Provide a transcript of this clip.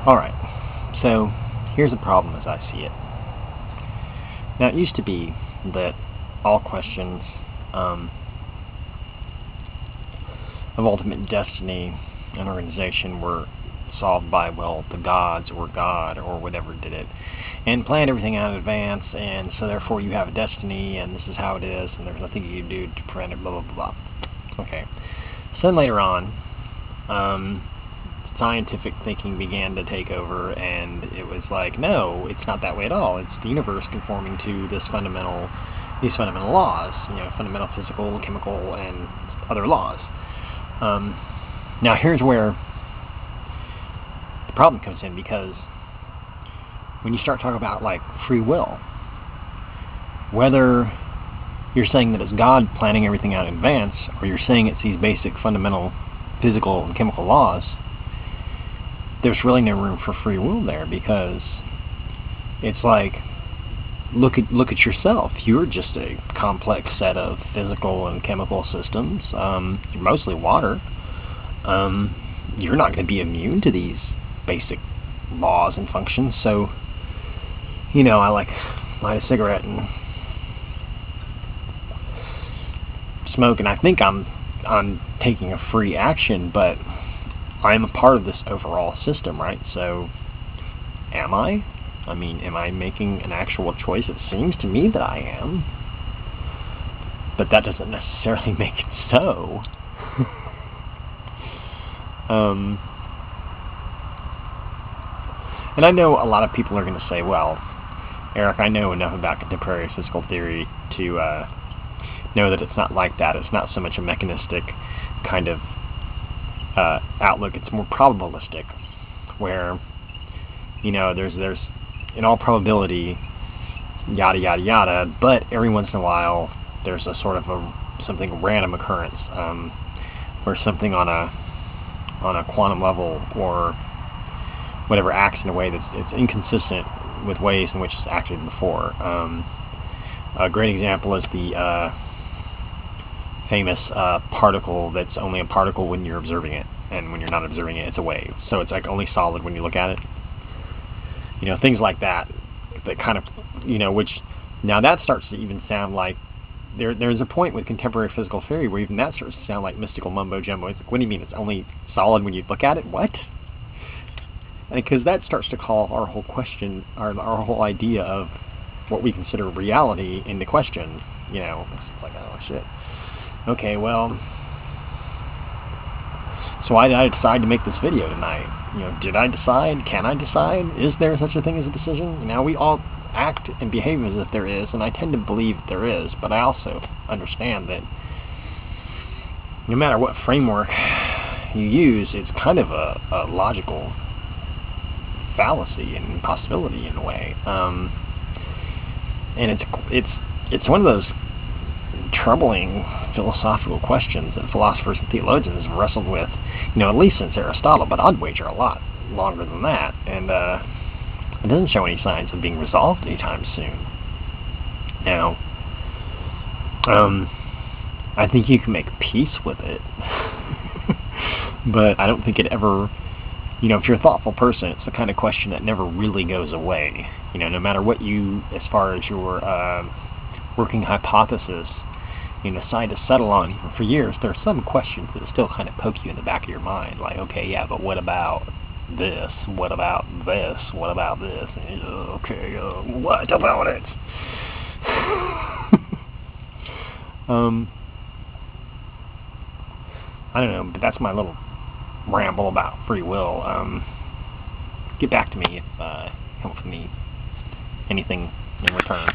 Alright, so here's the problem as I see it. Now, it used to be that all questions of ultimate destiny and organization were solved by, well, the gods or God or whatever did it, and planned everything out in advance, and so therefore you have a destiny, and this is how it is, and there's nothing you can do to prevent it, blah, blah, blah, blah. Okay. So then later on, scientific thinking began to take over, and it was like, no, it's not that way at all. It's the universe conforming to these fundamental laws, fundamental physical, chemical, and other laws. Now here's where the problem comes in, because when you start talking about like free will, whether you're saying that it's God planning everything out in advance, or you're saying it's these basic fundamental physical and chemical laws, there's really no room for free will there, because it's like, look at yourself. You're just a complex set of physical and chemical systems. You're mostly water. You're not going to be immune to these basic laws and functions. So, I light a cigarette and smoke, and I think I'm taking a free action, but I'm a part of this overall system, right? So, am I? Am I making an actual choice? It seems to me that I am, but that doesn't necessarily make it so. And I know a lot of people are going to say, well, Eric, I know enough about contemporary physical theory to know that it's not like that. It's not so much a mechanistic kind of outlook. It's more probabilistic, where there's in all probability yada yada yada, but every once in a while there's a sort of something random occurrence, where something on a quantum level or whatever acts in a way that's inconsistent with ways in which it's acted before. A great example is the famous particle that's only a particle when you're observing it, and when you're not observing it, it's a wave. So it's like only solid when you look at it. Things like that kind of, which now that starts to even sound like there's a point with contemporary physical theory where even that starts to sound like mystical mumbo jumbo. It's like, what do you mean it's only solid when you look at it? What? Because that starts to call our whole question, our whole idea of what we consider reality into question. It's like, oh shit. Okay, well, so why did I decide to make this video tonight? Did I decide? Can I decide? Is there such a thing as a decision? We all act and behave as if there is, and I tend to believe that there is, but I also understand that no matter what framework you use, it's kind of a logical fallacy and impossibility in a way. And it's one of those troubling philosophical questions that philosophers and theologians have wrestled with, at least since Aristotle, but I'd wager a lot longer than that, and it doesn't show any signs of being resolved anytime soon. Now, I think you can make peace with it, but I don't think it ever, if you're a thoughtful person, it's the kind of question that never really goes away. No matter what you, as far as your working hypothesis, decide to settle on, even for years, there are some questions that still kind of poke you in the back of your mind, like, okay, yeah, but what about this? What about this? What about this? Okay, what about it? I don't know, but that's my little ramble about free will. Get back to me if you want from me anything in return.